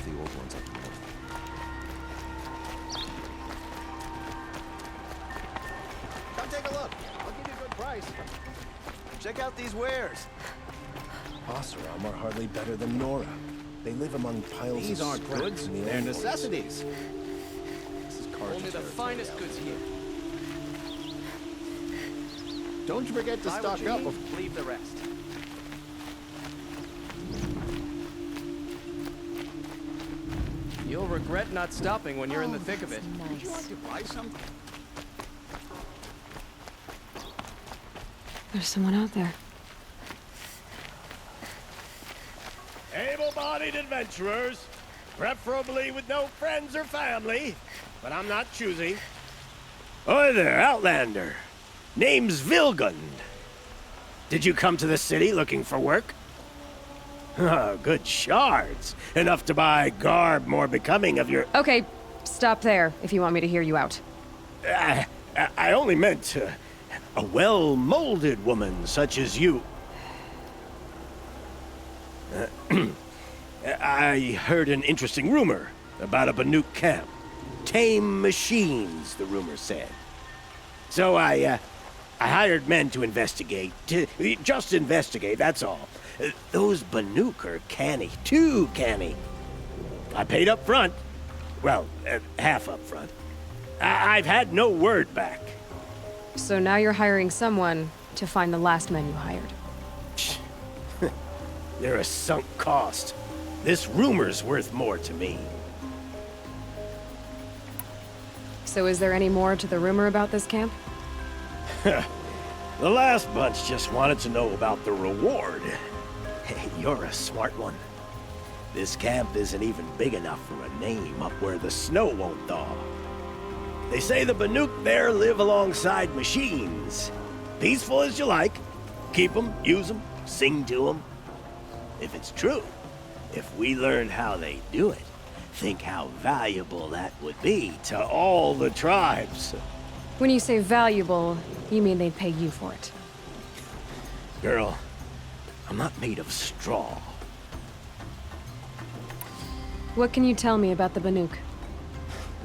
off the old ones up north. Come take a look. I'll give you a good price. Check out these wares. Oseram are hardly better than Nora. They live among piles These of aren't scraps goods, in the they're old world. necessities. This is Carter Only the territory finest out goods there. here. Don't you forget to Buy what stock you up. need, leave the rest. You'll regret not stopping when you're in the thick of it. Would you like to buy something? There's someone out there. Able-bodied adventurers, preferably with no friends or family, but I'm not choosy. Oi there, Outlander. Name's Vilgund. Did you come to the city looking for work? Oh, good shards. Enough to buy garb more becoming of your... Okay, stop there if you want me to hear you out. I only meant a well-molded woman such as you. I heard an interesting rumor about a Banuk camp. Tame machines, the rumor said. So I hired men to investigate. Just investigate, that's all. Those Banuk are canny, too canny. I paid up front. Well, half up front. I've had no word back. So now you're hiring someone to find the last men you hired. They're a sunk cost. This rumor's worth more to me. So is there any more to the rumor about this camp? The last bunch just wanted to know about the reward. Hey, you're a smart one. This camp isn't even big enough for a name up where the snow won't thaw. They say the Banuk there live alongside machines. Peaceful as you like. Keep them, use them, sing to them. If it's true, if we learned how they do it, think how valuable that would be to all the tribes. When you say valuable, you mean they'd pay you for it. Girl, I'm not made of straw. What can you tell me about the Banuk?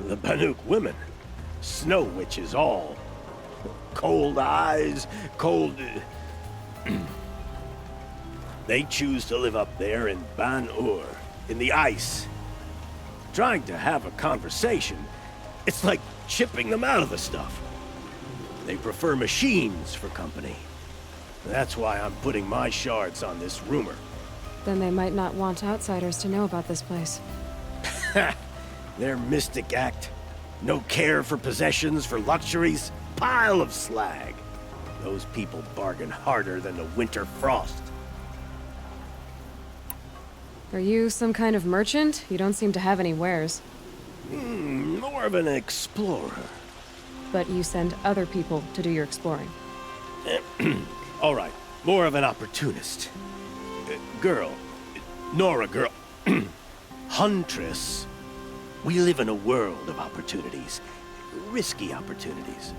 The Banuk women. Snow witches all. Cold eyes, cold... They choose to live up there in Ban-Ur, in the ice. Trying to have a conversation, it's like chipping them out of the stuff. They prefer machines for company. That's why I'm putting my shards on this rumor. Then they might not want outsiders to know about this place. Their mystic act. No care for possessions, for luxuries. Pile of slag. Those people bargain harder than the winter frost. Are you some kind of merchant? You don't seem to have any wares. More of an explorer. But you send other people to do your exploring. All right, more of an opportunist. Girl. Nora girl. Huntress. We live in a world of opportunities. Risky opportunities.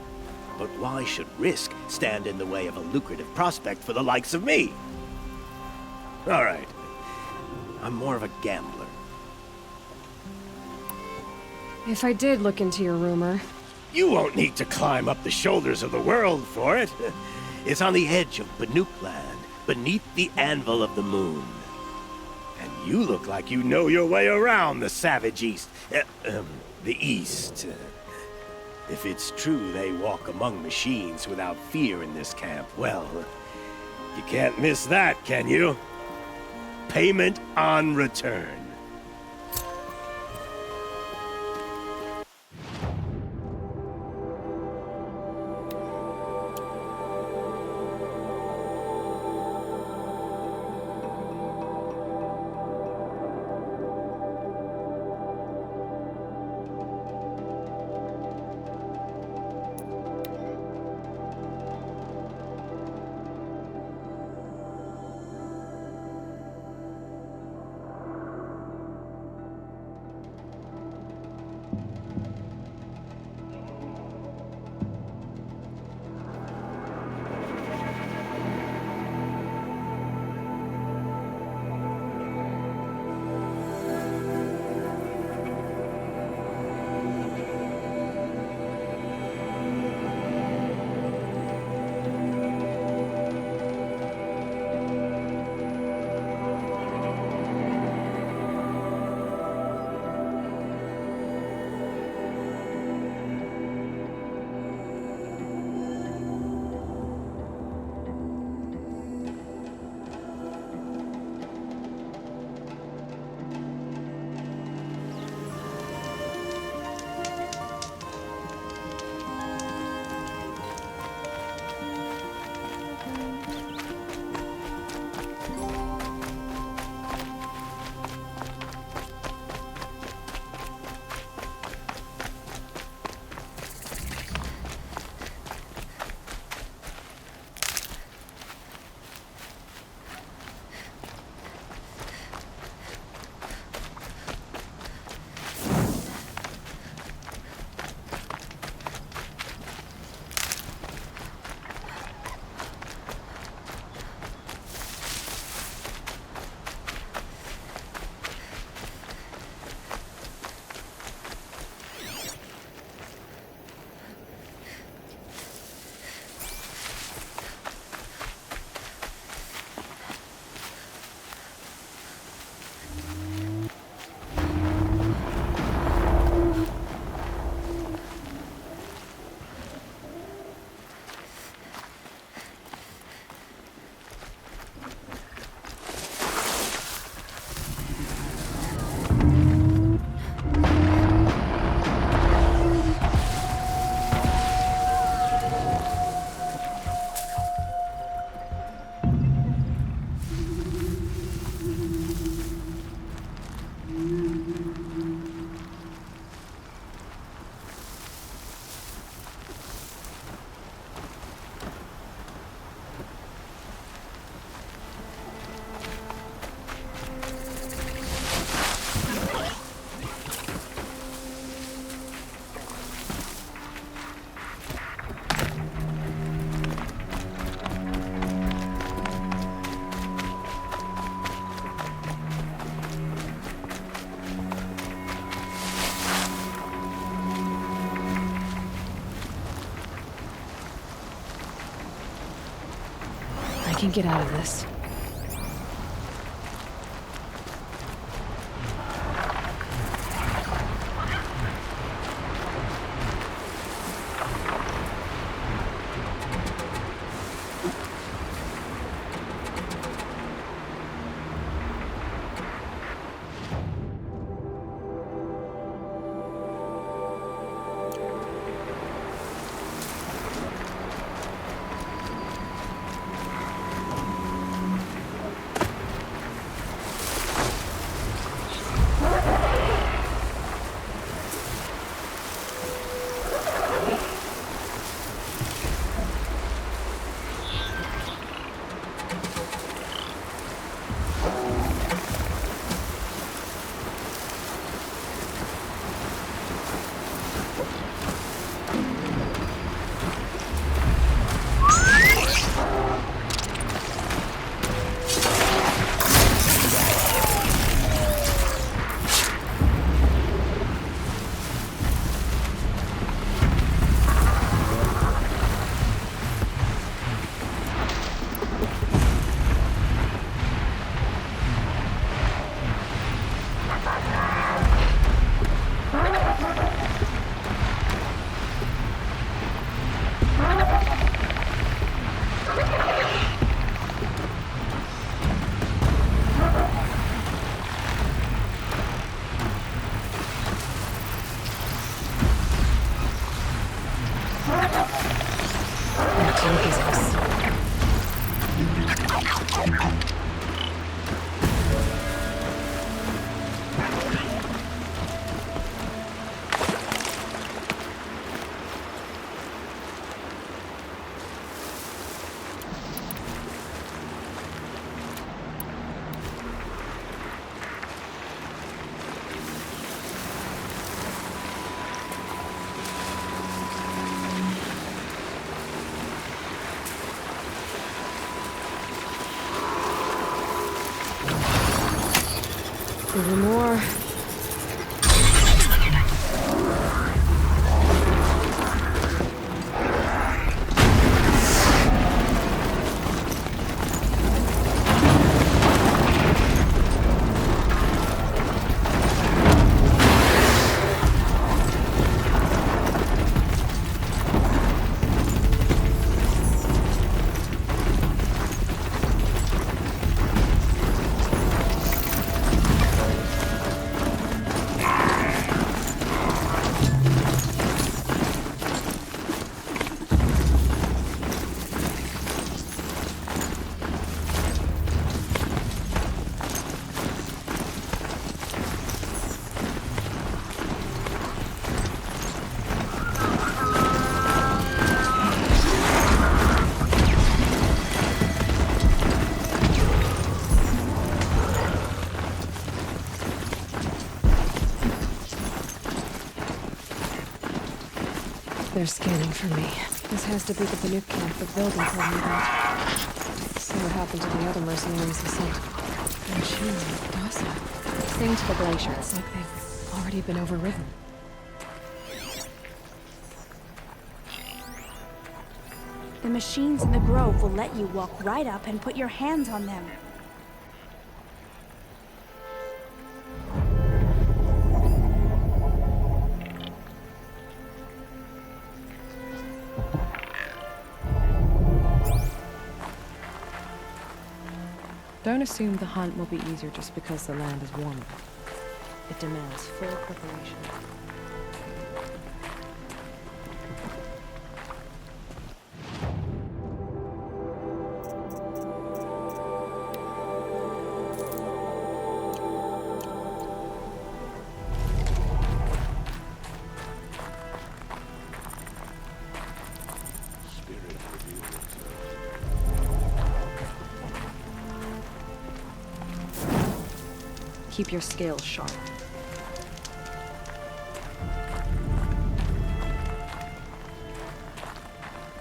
But why should risk stand in the way of a lucrative prospect for the likes of me? All right. I'm more of a gambler. If I did look into your rumor... You won't need to climb up the shoulders of the world for it. It's on the edge of Banuk land, beneath the anvil of the moon. And you look like you know your way around the savage east. The east. If it's true they walk among machines without fear in this camp, well, you can't miss that, can you? Payment on return. can get out of this. Even more. They're scanning for me. This has to be the Banuk camp the building told me about. See what happened to the other mercenaries he sent. The machines look docile. Sing to the glacier. It's like they've already been overridden. The machines in the grove will let you walk right up and put your hands on them. Don't assume the hunt will be easier just because the land is warmer. It demands full preparation. Keep your scales sharp.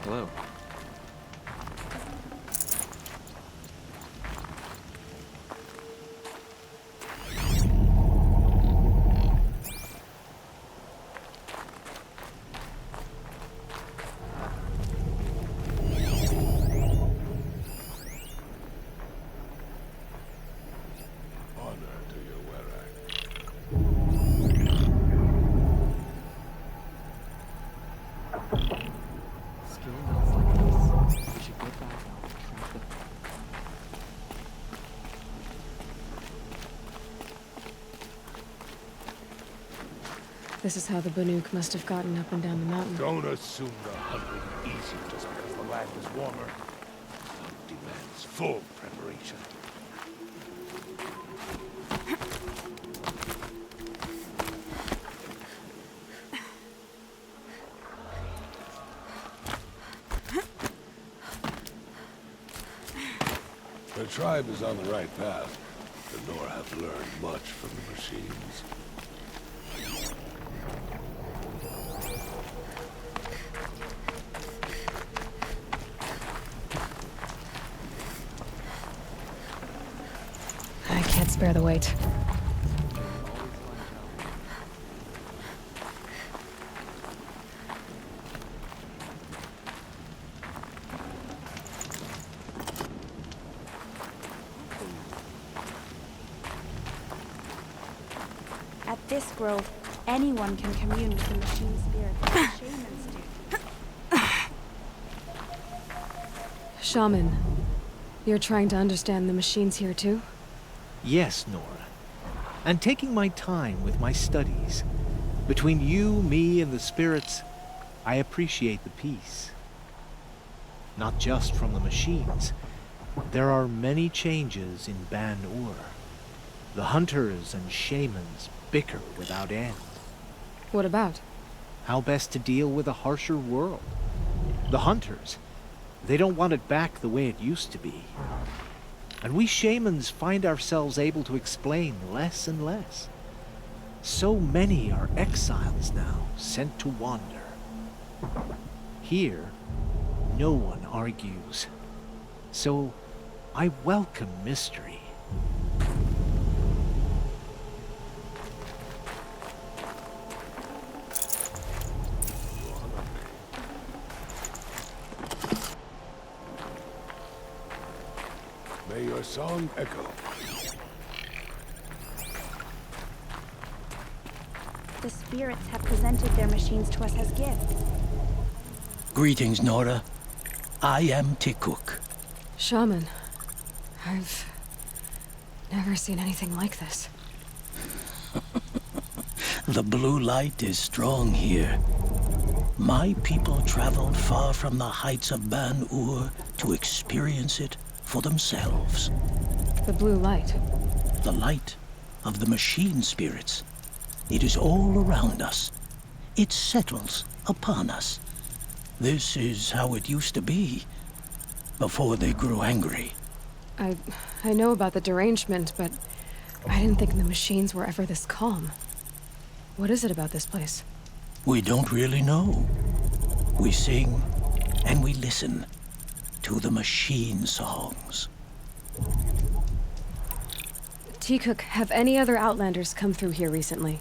Hello. This is how the Banuk must have gotten up and down the mountain. Don't assume the hunt will be easy just because the land is warmer. The hunt demands full preparation. The tribe is on the right path. The Nora have learned much from the machines. I can't spare the weight. At this grove, anyone can commune with the machine spirit like shamans do. Shaman, you're trying to understand the machines here too? Yes, Nora. And taking my time with my studies. Between you, me, and the spirits, I appreciate the peace. Not just from the machines. There are many changes in Ban-Ur. The hunters and shamans bicker without end. What about? How best to deal with a harsher world. The hunters, they don't want it back the way it used to be. And we shamans find ourselves able to explain less and less. So many are exiles now, sent to wander. Here, no one argues. So, I welcome mystery. May your song echo. The spirits have presented their machines to us as gifts. Greetings, Nora. I am Tikuk. Shaman, I've never seen anything like this. The blue light is strong here. My people traveled far from the heights of Ban-Ur to experience it for themselves. The blue light. The light of the machine spirits. It is all around us. It settles upon us. This is how it used to be, before they grew angry. I know about the derangement, but I didn't think the machines were ever this calm. What is it about this place? We don't really know. We sing and we listen to the machine songs. Tikuk, have any other Outlanders come through here recently?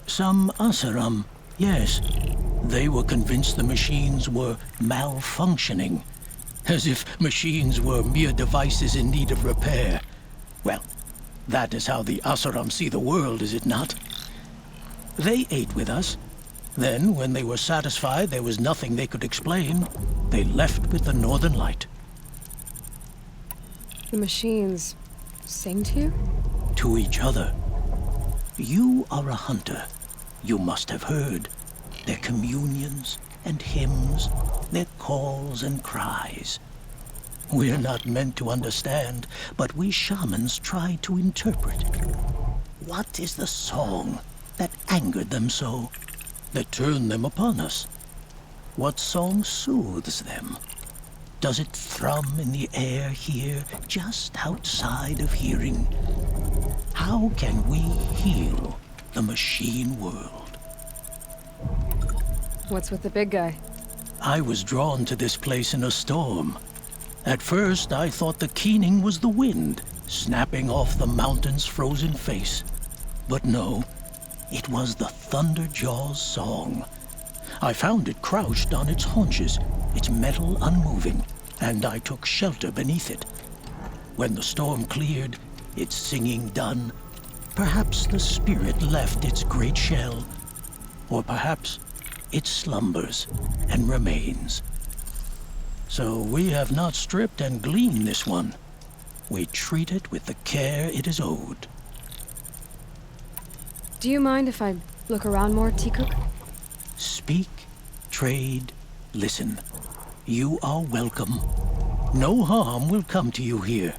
Some Asaram, yes. They were convinced the machines were malfunctioning. As if machines were mere devices in need of repair. Well, that is how the Asaram see the world, is it not? They ate with us. Then, when they were satisfied there was nothing they could explain, they left with the Northern Light. The machines sing to you? To each other. You are a hunter. You must have heard their communions and hymns, their calls and cries. We're not meant to understand, but we shamans try to interpret. What is the song that angered them so, that turned them upon us? What song soothes them? Does it thrum in the air here, just outside of hearing? How can we heal the machine world? What's with the big guy? I was drawn to this place in a storm. At first, I thought the keening was the wind, snapping off the mountain's frozen face. But no, it was the Thunderjaw's song. I found it crouched on its haunches, its metal unmoving, and I took shelter beneath it. When the storm cleared, its singing done, perhaps the spirit left its great shell, or perhaps it slumbers and remains. So we have not stripped and gleaned this one. We treat it with the care it is owed. Do you mind if I Look around more, Tikuk? Speak, trade, listen. You are welcome. No harm will come to you here.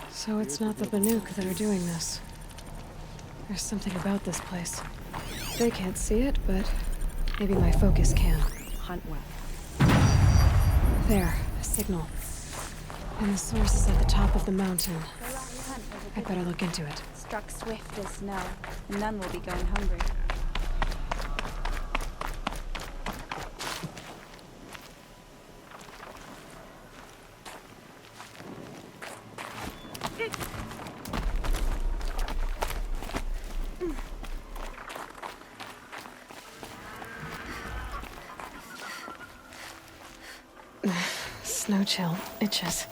So it's not the Banuk that are doing this. There's something about this place. They can't see it, but maybe my focus can. Hunt well. There, a signal. And the source is at the top of the mountain. The last hunt was a I'd good better one. look into it. Struck swift as snow, and none will be going hungry. Snow chill itches.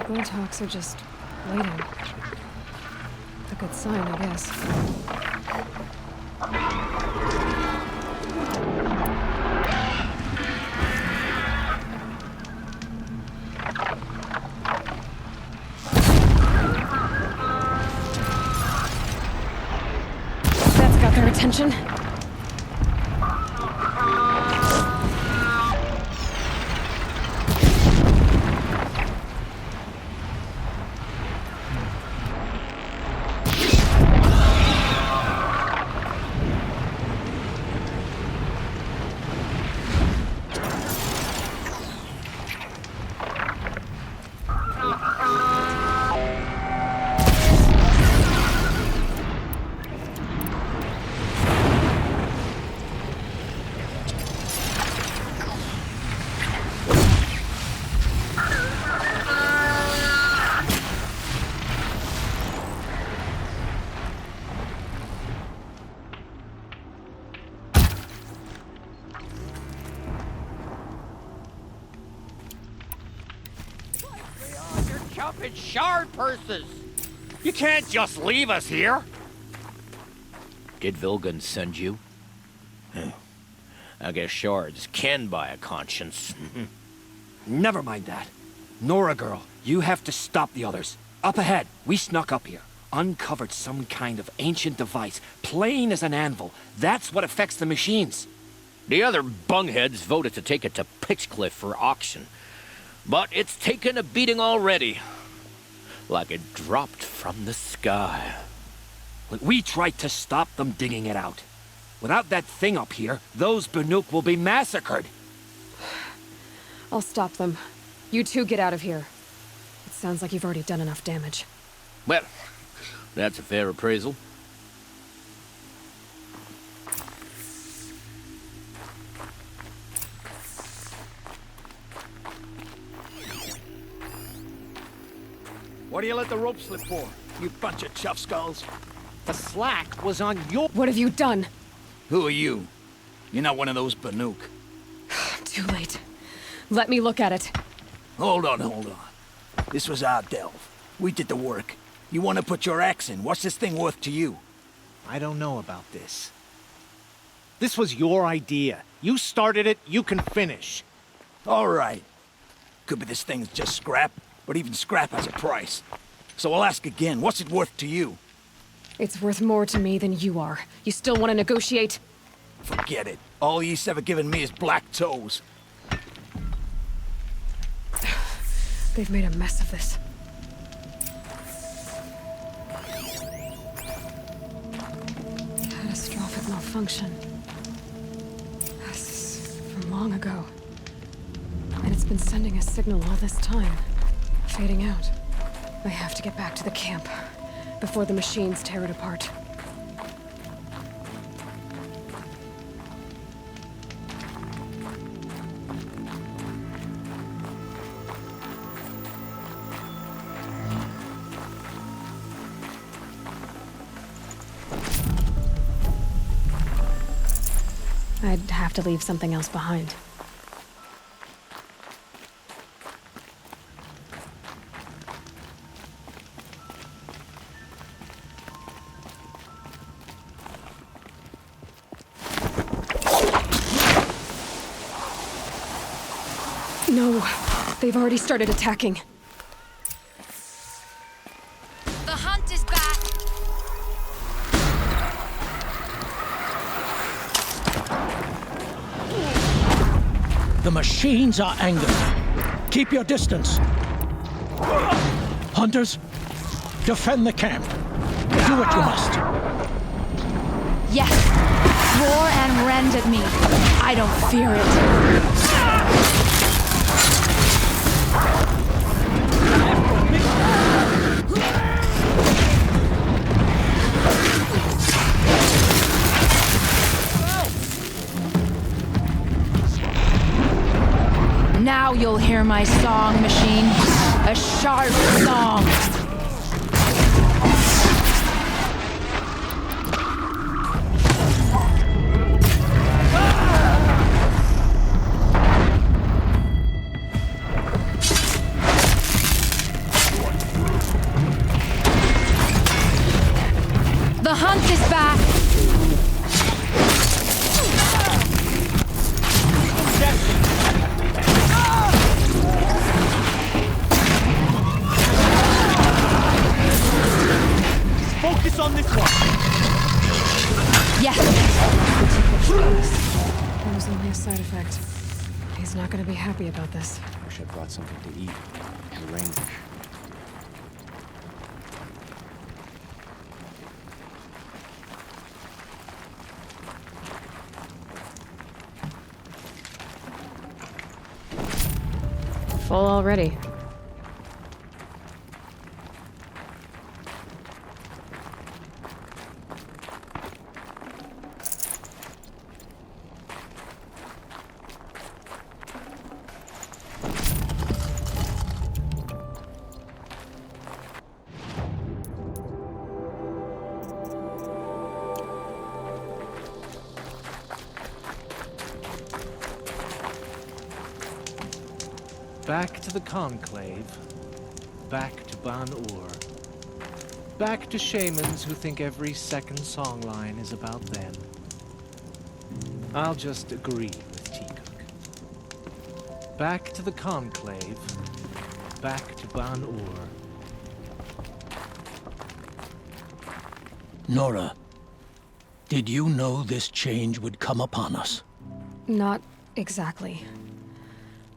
Botox are just waiting. A good sign, I guess. That's got their attention. Jumping shard purses! You can't just leave us here! Did Vilgun send you? I guess shards can buy a conscience. Never mind that. Nora girl, you have to stop the others. Up ahead, we snuck up here. Uncovered some kind of ancient device, plain as an anvil. That's what affects the machines. The other bungheads voted to take it to Pitchcliff for auction. But it's taken a beating already. Like it dropped from the sky. We tried to stop them digging it out. Without that thing up here, those Banuk will be massacred. I'll stop them. You two get out of here. It sounds like you've already done enough damage. Well, that's a fair appraisal. What do you let the rope slip for, you bunch of chuff skulls? The slack was on your... What have you done? Who are you? You're not one of those Banuk. Too late. Let me look at it. Hold on. This was our delve. We did the work. You want to put your axe in. What's this thing worth to you? I don't know about this. This was your idea. You started it, you can finish. All right. Could be this thing's just scrap, but even scrap has a price. So I'll ask again, what's it worth to you? It's worth more to me than you are. You still want to negotiate? Forget it. All ye's ever given me is black toes. They've made a mess of this. Catastrophic malfunction. This is from long ago. And it's been sending a signal all this time. Fading out. I have to get back to the camp before the machines tear it apart. I'd have to leave something else behind. No, they've already started attacking. The hunt is back. The machines are angered. Keep your distance. Hunters, defend the camp. Do what you must. Yes. Roar and rend at me. I don't fear it. Now you'll hear my song, machine. A sharp song. The hunt is back. Focus on this one. Yes. That was only a side effect. He's not going to be happy about this. Wish I brought something to eat. The rain. Full already. Back to the Conclave. Back to Ban-Ur. Back to shamans who think every second songline is about them. I'll just agree with Teacock. Back to the Conclave. Back to Ban-Ur. Nora, did you know this change would come upon us? Not exactly.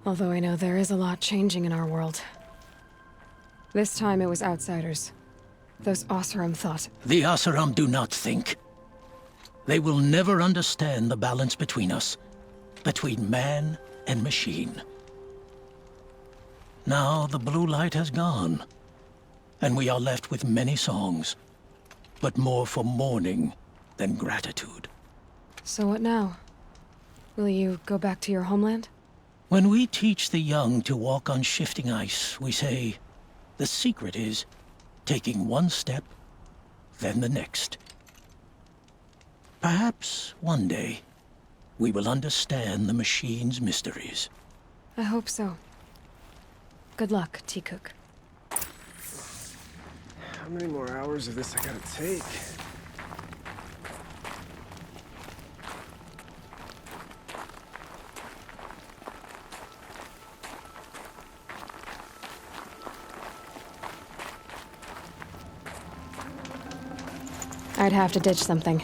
Although I know there is a lot changing in our world. This time it was outsiders. Those Oseram thought. The Oseram do not think. They will never understand the balance between us, between man and machine. Now the blue light has gone, and we are left with many songs, but more for mourning than gratitude. So what now? Will you go back to your homeland? When we teach the young to walk on shifting ice, we say, the secret is taking one step, then the next. Perhaps one day, we will understand the machine's mysteries. I hope so. Good luck, Teacock. How many more hours of this I gotta take? I'd have to ditch something.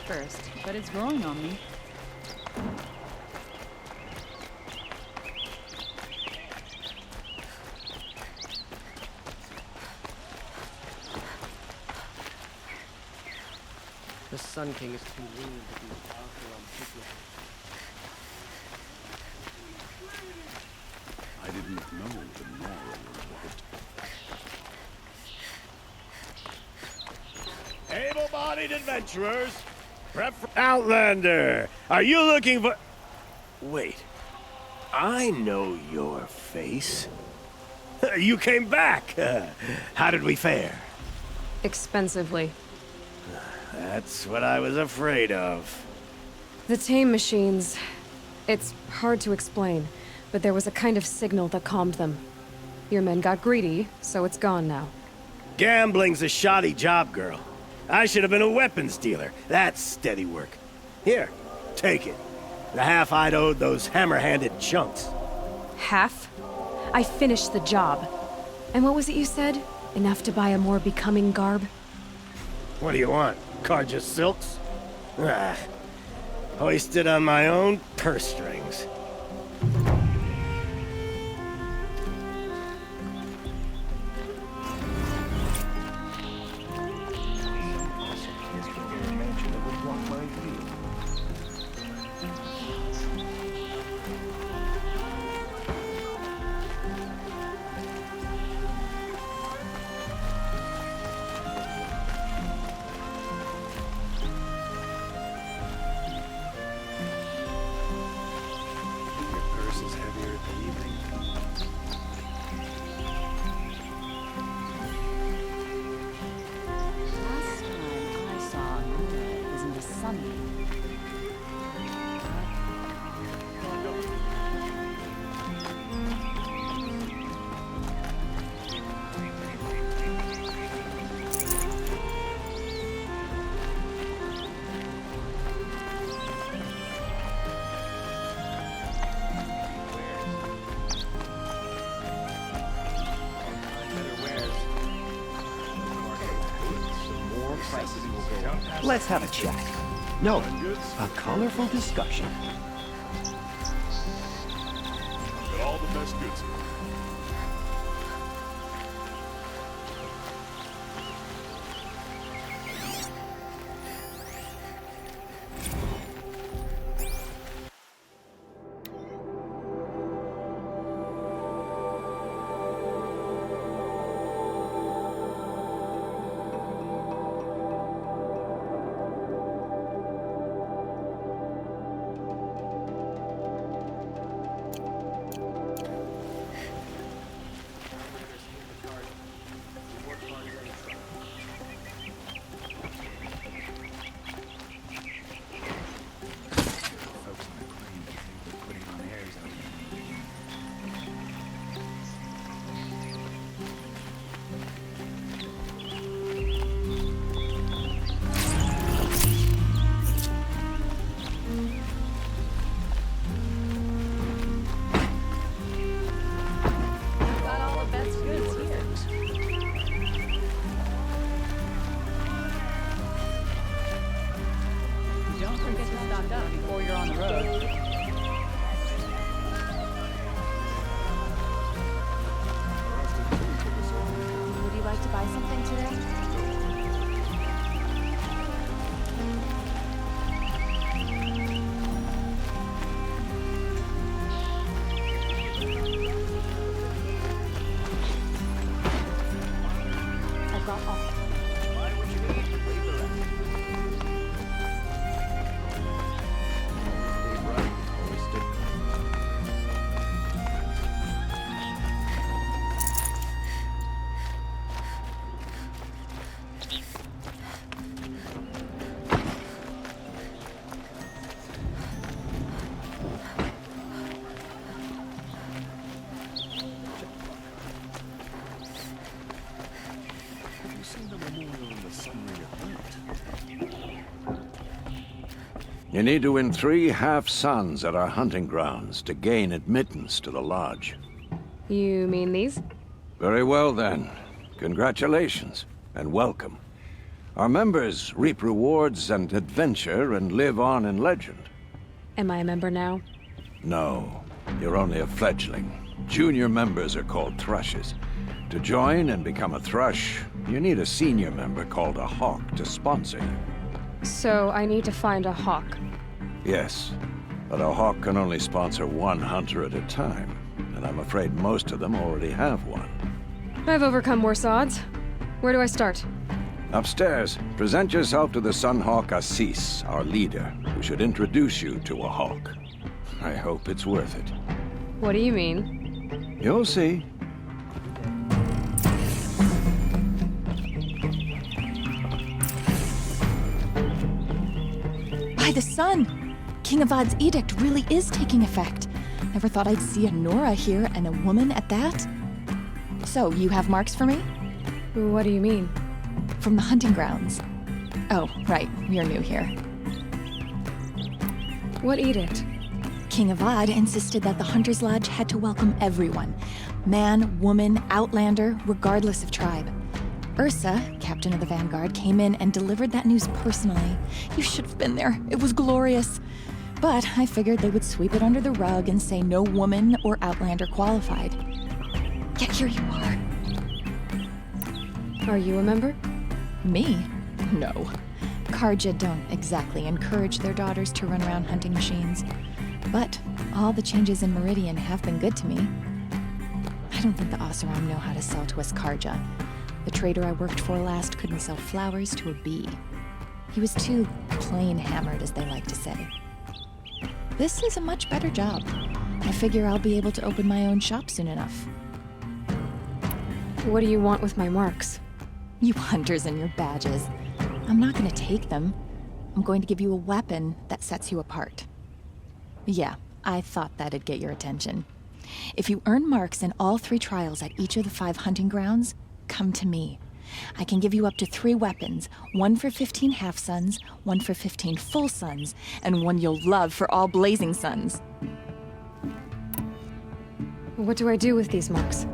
First, but it's growing on me. The Sun King is too lean to be powerful on people. I didn't know the Nora was Able-bodied adventurers, prep for Outlander. Are you looking for... Wait, I know your face. You came back! How did we fare? Expensively. That's what I was afraid of. The tame machines. It's hard to explain, but there was a kind of signal that calmed them. Your men got greedy, so it's gone now. Gambling's a shoddy job, girl. I should have been a weapons dealer. That's steady work. Here, take it. The half I'd owed those hammer-handed chunks. Half? I finished the job. And what was it you said? Enough to buy a more becoming garb? What do you want? Carja silks? Ah, hoisted on my own purse strings. Last time I saw Nora was in the sunny. Let's have a chat. No, a colorful discussion. Got all the best goods. Before you're on the road. Would you like to buy something today? I've got all. Buy what you need, leave the rest. Stay bright, always stick. Have you seen the memorial in the summary event? You need to win 3 half-suns at our hunting grounds to gain admittance to the lodge. You mean these? Very well, then. Congratulations, and welcome. Our members reap rewards and adventure and live on in legend. Am I a member now? No, you're only a fledgling. Junior members are called thrushes. To join and become a thrush, you need a senior member called a hawk to sponsor you. So I need to find a hawk. Yes, but a hawk can only sponsor 1 hunter at a time, and I'm afraid most of them already have one. I've overcome worse odds. Where do I start? Upstairs, present yourself to the Sunhawk Assis, our leader, who should introduce you to a hawk. I hope it's worth it. What do you mean? You'll see. By the sun! King Avad's edict really is taking effect. Never thought I'd see a Nora here, and a woman at that. So, you have marks for me? What do you mean? From the hunting grounds. Oh, right, you're new here. What edict? King Avad insisted that the Hunter's Lodge had to welcome everyone. Man, woman, outlander, regardless of tribe. Ursa, captain of the Vanguard, came in and delivered that news personally. You should have been there. It was glorious. But I figured they would sweep it under the rug and say no woman or outlander qualified. Yet here you are. Are you a member? Me? No. Karja don't exactly encourage their daughters to run around hunting machines. But all the changes in Meridian have been good to me. I don't think the Oseram know how to sell to us Karja. The trader I worked for last couldn't sell flowers to a bee. He was too plain hammered, as they like to say. This is a much better job. I figure I'll be able to open my own shop soon enough. What do you want with my marks? You hunters and your badges. I'm not gonna take them. I'm going to give you a weapon that sets you apart. Yeah, I thought that'd get your attention. If you earn marks in all 3 trials at each of the 5 hunting grounds, come to me. I can give you up to 3 weapons, one for 15 half-suns, one for 15 full suns, and one you'll love for all blazing suns. What do I do with these marks?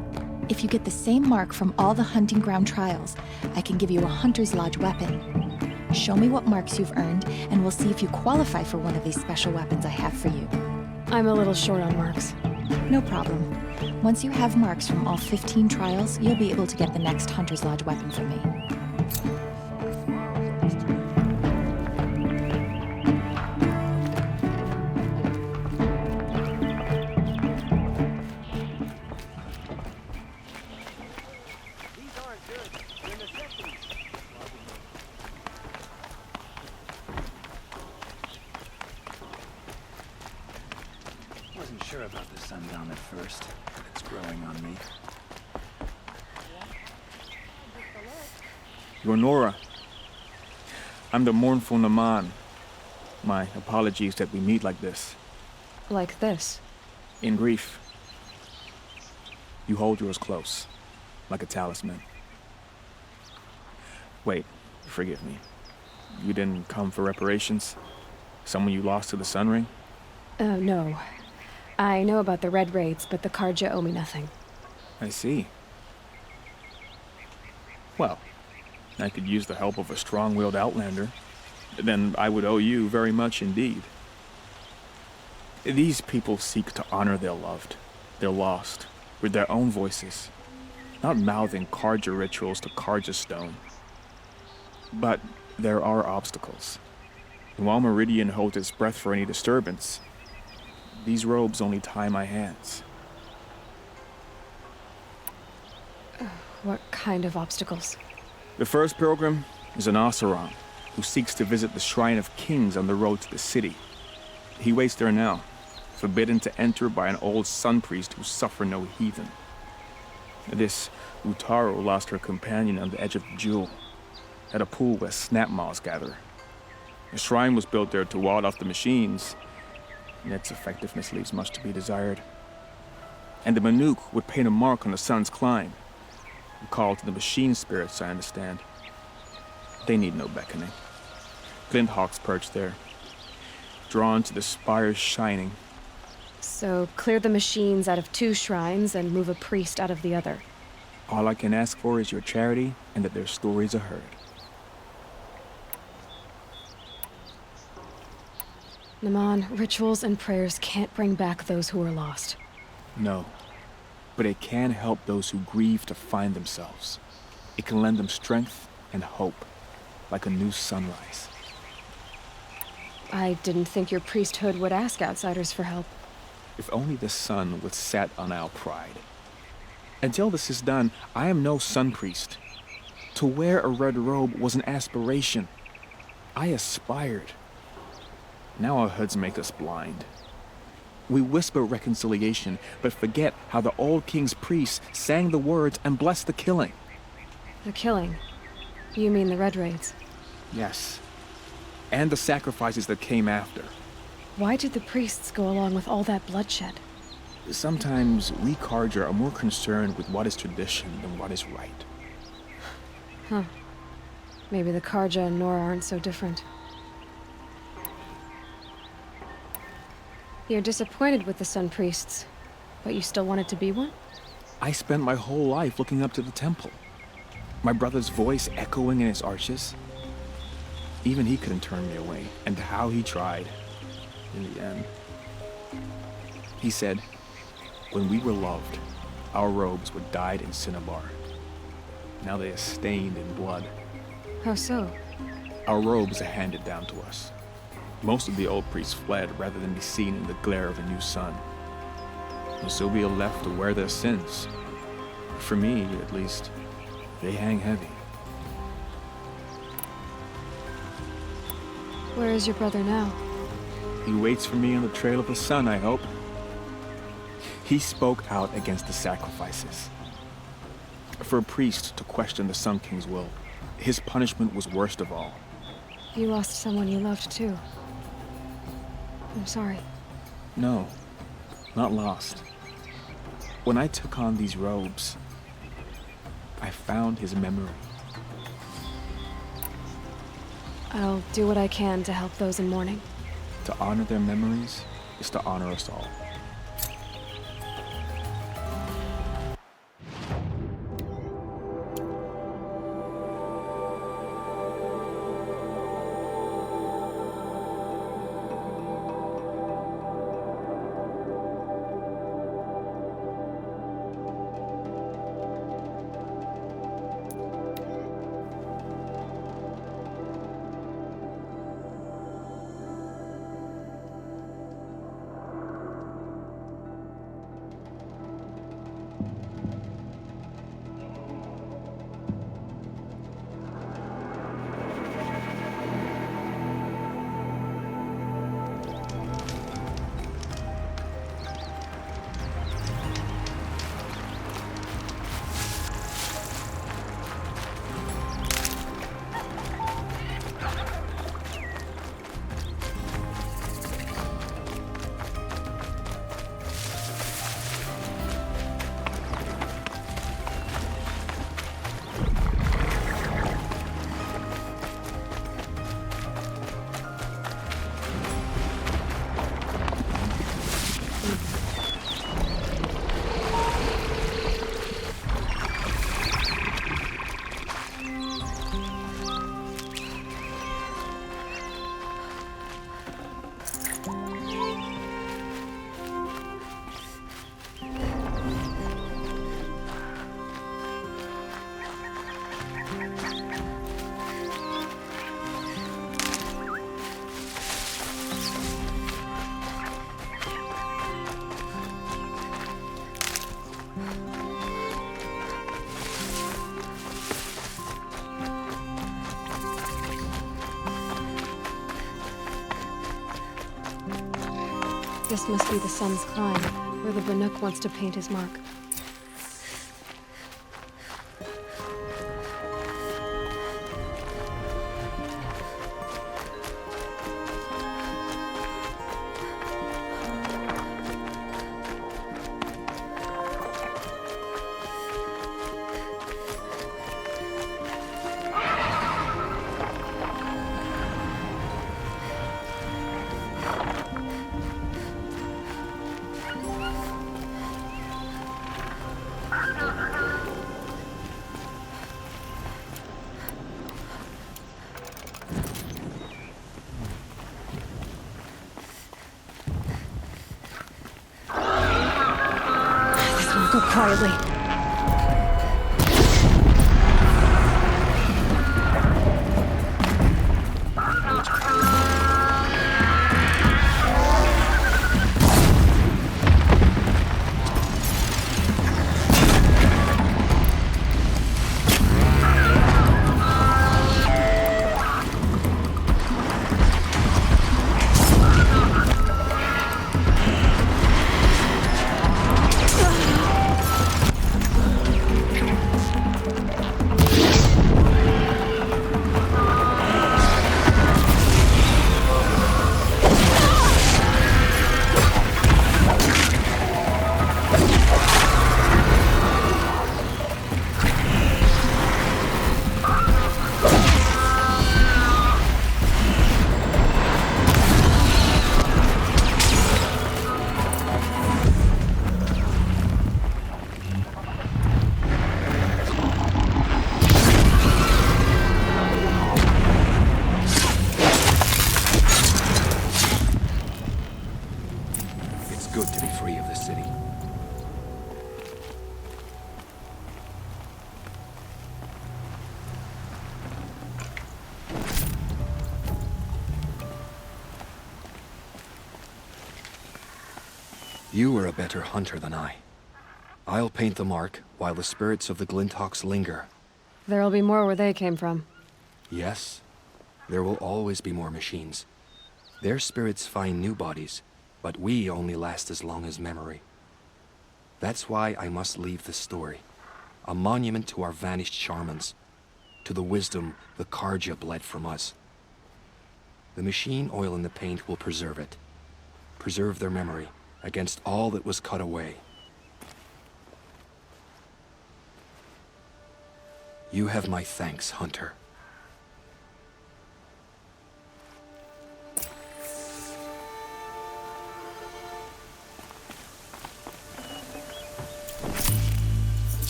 If you get the same mark from all the hunting ground trials, I can give you a Hunter's Lodge weapon. Show me what marks you've earned, and we'll see if you qualify for one of these special weapons I have for you. I'm a little short on marks. No problem. Once you have marks from all 15 trials, you'll be able to get the next Hunter's Lodge weapon from me. Wasn't sure about the sundown at first, but it's growing on me. You're Nora. I'm the mournful Naman. My apologies that we meet like this. Like this? In grief. You hold yours close, like a talisman. Wait, forgive me. You didn't come for reparations? Someone you lost to the Sun Ring? No. I know about the Red Raids, but the Karja owe me nothing. I see. Well, I could use the help of a strong-willed outlander. Then I would owe you very much indeed. These people seek to honor their loved, their lost, with their own voices, not mouthing Karja rituals to Karja stone. But there are obstacles. And while Meridian holds its breath for any disturbance, these robes only tie my hands. What kind of obstacles? The first pilgrim is an Oseram who seeks to visit the Shrine of Kings on the road to the city. He waits there now, forbidden to enter by an old sun priest who suffer no heathen. This Utaro lost her companion on the edge of the Jewel, at a pool where snap moths gather. The shrine was built there to ward off the machines, and its effectiveness leaves much to be desired. And the Banuk would paint a mark on the sun's climb, a call to the machine spirits, I understand. They need no beckoning. Flint hawks perch there, drawn to the spires shining. So clear the machines out of 2 shrines and move a priest out of the other. All I can ask for is your charity and that their stories are heard. Naman, rituals and prayers can't bring back those who are lost. No, but it can help those who grieve to find themselves. It can lend them strength and hope, like a new sunrise. I didn't think your priesthood would ask outsiders for help. If only the sun would set on our pride. Until this is done, I am no sun priest. To wear a red robe was an aspiration. I aspired. Now our hoods make us blind. We whisper reconciliation, but forget how the old king's priests sang the words and blessed the killing. The killing? You mean the Red Raids? Yes. and the sacrifices that came after. Why did the priests go along with all that bloodshed? Sometimes we Karja are more concerned with what is tradition than what is right. Huh. Maybe the Karja and Nora aren't so different. You're disappointed with the Sun Priests, but you still wanted to be one? I spent my whole life looking up to the temple. My brother's voice echoing in its arches. Even he couldn't turn me away, and how he tried. In the end. He said, when we were loved, our robes were dyed in cinnabar. Now they are stained in blood. How so? Our robes are handed down to us. Most of the old priests fled rather than be seen in the glare of a new sun. And so we are left to wear their sins. For me, at least, they hang heavy. Where is your brother now? He waits for me on the trail of the sun, I hope. He spoke out against the sacrifices. For a priest to question the Sun King's will, his punishment was worst of all. You lost someone you loved too. I'm sorry. No, not lost. When I took on these robes, I found his memory. I'll do what I can to help those in mourning. To honor their memories is to honor us all. This must be the sun's climb, where the Banuk wants to paint his mark. Go quietly. You are a better hunter than I. I'll paint the mark while the spirits of the Glinthawks linger. There'll be more where they came from. Yes, there will always be more machines. Their spirits find new bodies, but we only last as long as memory. That's why I must leave this story. A monument to our vanished shamans, to the wisdom the Karja bled from us. The machine oil in the paint will preserve it. Preserve their memory against all that was cut away. You have my thanks, Hunter.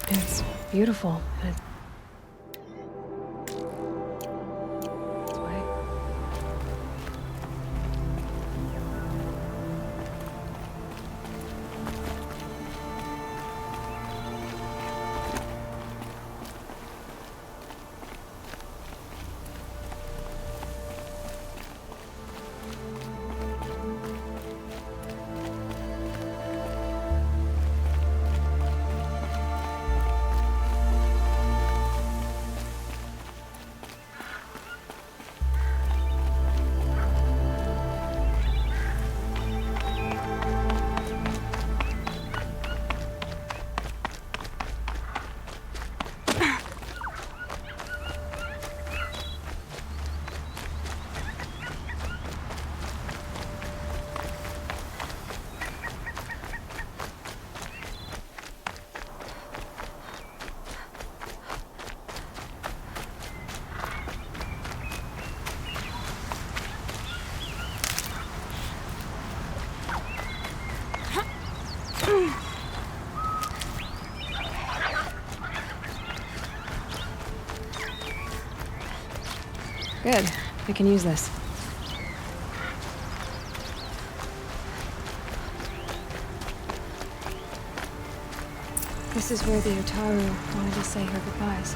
It's beautiful. Good. I can use this. This is where the Otaru wanted to say her goodbyes.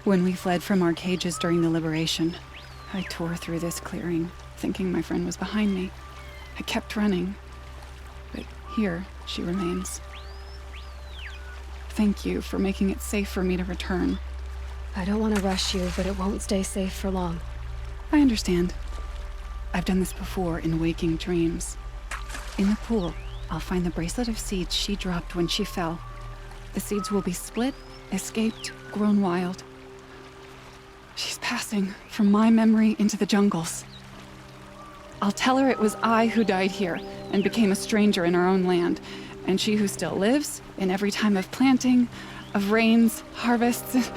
When we fled from our cages during the liberation, I tore through this clearing, thinking my friend was behind me. I kept running, but here she remains. Thank you for making it safe for me to return. I don't want to rush you, but it won't stay safe for long. I understand. I've done this before in waking dreams. In the pool, I'll find the bracelet of seeds she dropped when she fell. The seeds will be split, escaped, grown wild. She's passing from my memory into the jungles. I'll tell her it was I who died here and became a stranger in our own land, and she who still lives in every time of planting, of rains, harvests.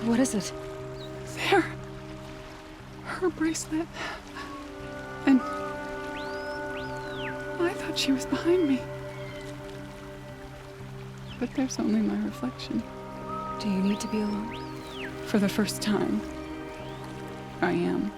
What is it? There. Her bracelet. And I thought she was behind me. But there's only my reflection. Do you need to be alone? For the first time, I am.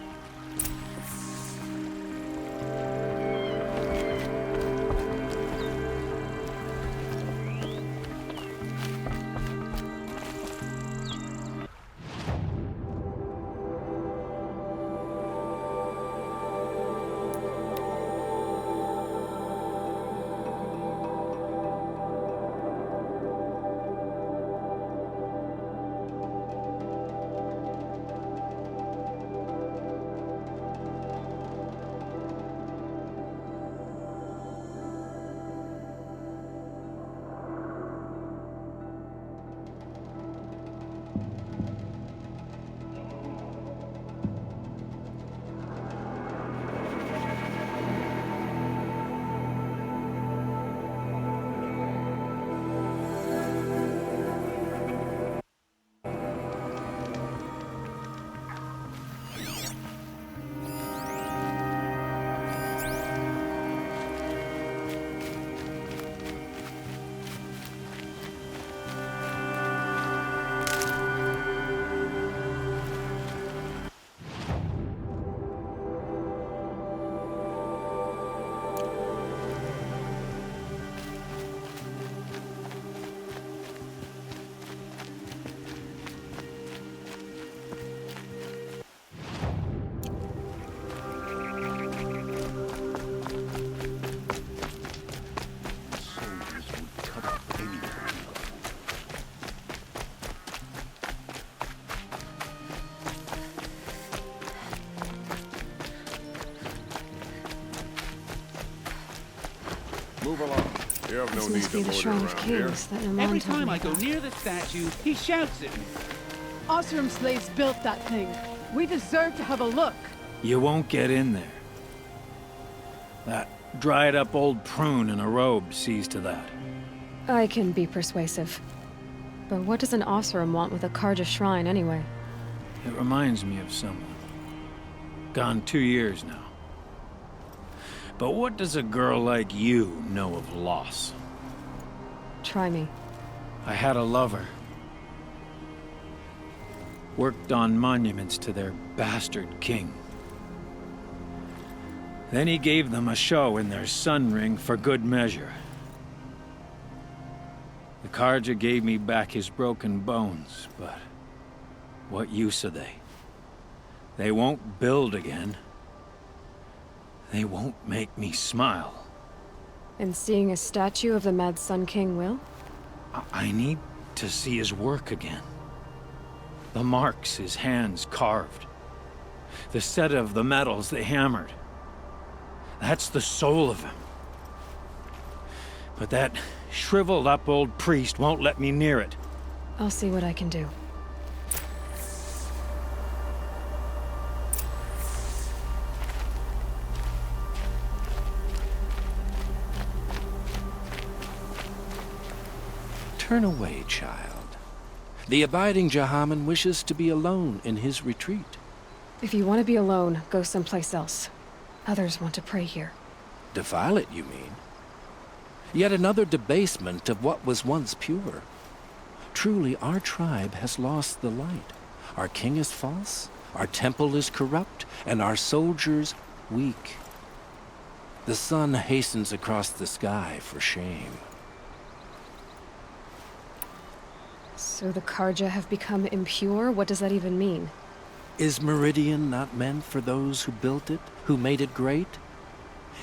Move along. You have no This need must to be the loiter Shrine of around here. Kings that Naman Every told time me I go about. near the statue, he shouts at me. Oseram slaves built that thing. We deserve to have a look. You won't get in there. That dried-up old prune in a robe sees to that. I can be persuasive. But what does an Oseram want with a Karja shrine anyway? It reminds me of someone. Gone 2 years now. But what does a girl like you know of loss? Try me. I had a lover. Worked on monuments to their bastard king. Then he gave them a show in their sun ring for good measure. The Karja gave me back his broken bones, but what use are they? They won't build again. They won't make me smile. And seeing a statue of the Mad Sun King will? I need to see his work again. The marks his hands carved. The set of the metals they hammered. That's the soul of him. But that shriveled up old priest won't let me near it. I'll see what I can do. Turn away, child. The abiding Jahaman wishes to be alone in his retreat. If you want to be alone, go someplace else. Others want to pray here. Defile it, you mean? Yet another debasement of what was once pure. Truly, our tribe has lost the light. Our king is false, our temple is corrupt, and our soldiers weak. The sun hastens across the sky for shame. So the Karja have become impure? What does that even mean? Is Meridian not meant for those who built it, who made it great?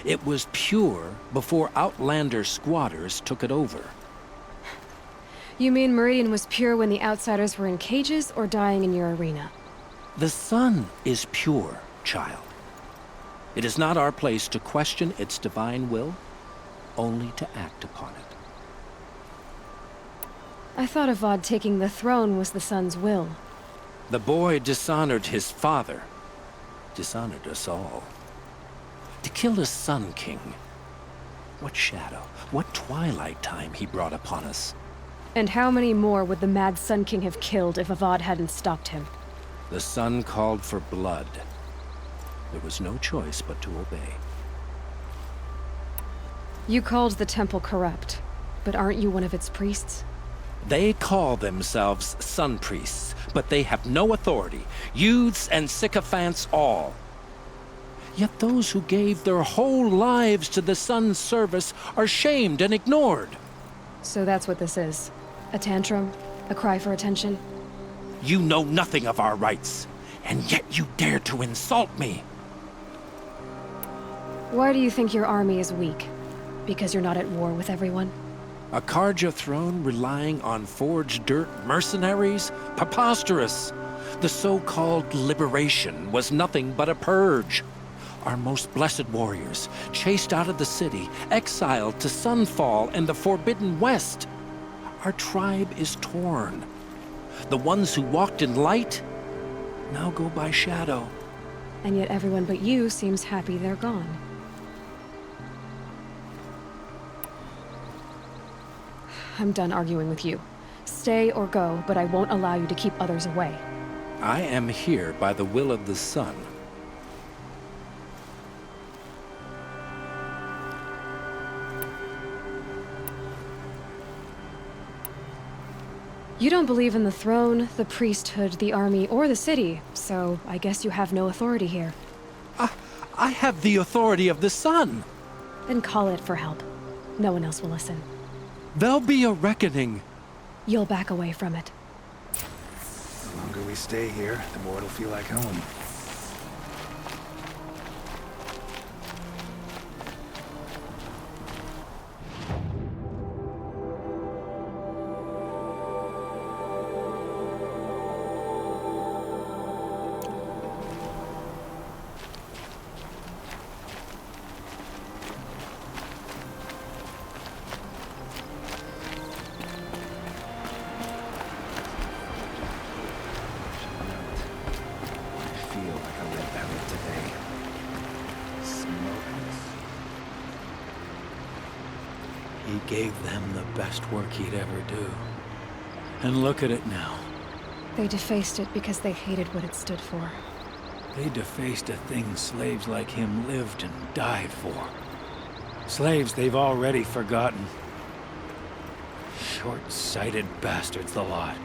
It was pure before Outlander squatters took it over. You mean Meridian was pure when the outsiders were in cages or dying in your arena? The sun is pure, child. It is not our place to question its divine will, only to act upon it. I thought Avad taking the throne was the sun's will. The boy dishonored his father, dishonored us all. To kill a Sun King, what shadow, what twilight time he brought upon us. And how many more would the mad Sun King have killed if Avad hadn't stopped him? The sun called for blood. There was no choice but to obey. You called the temple corrupt, but aren't you one of its priests? They call themselves sun priests, but they have no authority. Youths and sycophants all. Yet those who gave their whole lives to the sun's service are shamed and ignored. So that's what this is. A tantrum? A cry for attention? You know nothing of our rights, and yet you dare to insult me. Why do you think your army is weak? Because you're not at war with everyone? A Karja throne relying on forged dirt mercenaries? Preposterous! The so-called liberation was nothing but a purge. Our most blessed warriors, chased out of the city, exiled to Sunfall and the Forbidden West. Our tribe is torn. The ones who walked in light now go by shadow. And yet everyone but you seems happy they're gone. I'm done arguing with you. Stay or go, but I won't allow you to keep others away. I am here by the will of the sun. You don't believe in the throne, the priesthood, the army, or the city, so I guess you have no authority here. I have the authority of the sun. Then call it for help. No one else will listen. There'll be a reckoning. You'll back away from it. The longer we stay here, the more it'll feel like home. He gave them the best work he'd ever do. And look at it now. They defaced it because they hated what it stood for. They defaced a thing slaves like him lived and died for. Slaves they've already forgotten. Short-sighted bastards, the lot.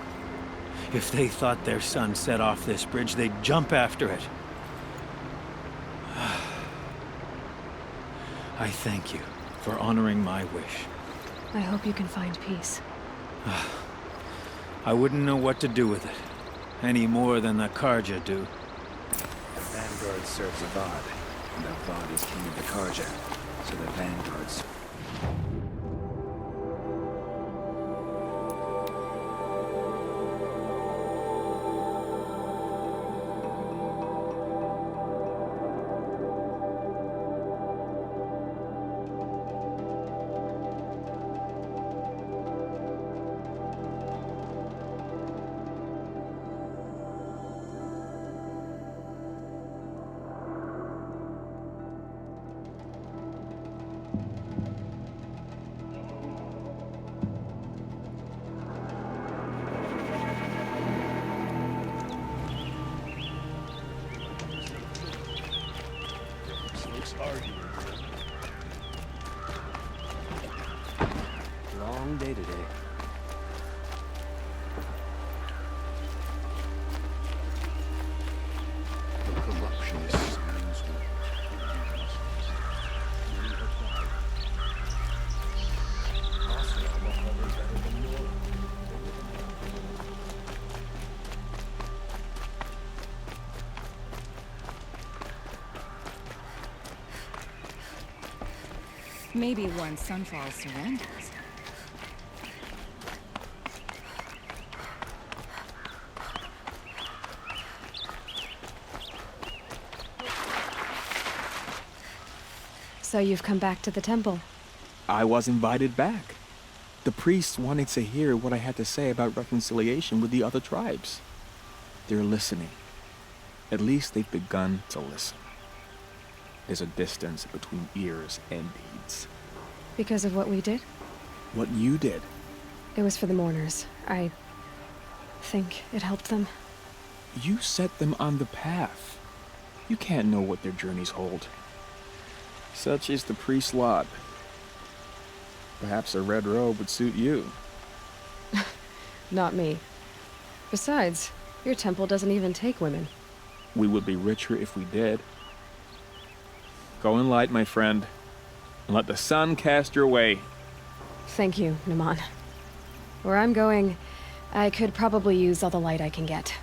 If they thought their son set off this bridge, they'd jump after it. I thank you for honoring my wish. I hope you can find peace. I wouldn't know what to do with it, any more than the Karja do. The Vanguard serves Avad, and Avad is king of the Karja, so the Vanguards. Long day today. The corruption is Sam's Maybe one Sunfall surrenders. So you've come back to the temple. I was invited back. The priests wanted to hear what I had to say about reconciliation with the other tribes. They're listening. At least they've begun to listen. There's a distance between ears and deeds. Because of what we did? What you did. It was for the mourners. I think it helped them. You set them on the path. You can't know what their journeys hold. Such is the priest's lot. Perhaps a red robe would suit you. Not me. Besides, your temple doesn't even take women. We would be richer if we did. Go in light, my friend, and let the sun cast your way. Thank you, Naman. Where I'm going, I could probably use all the light I can get.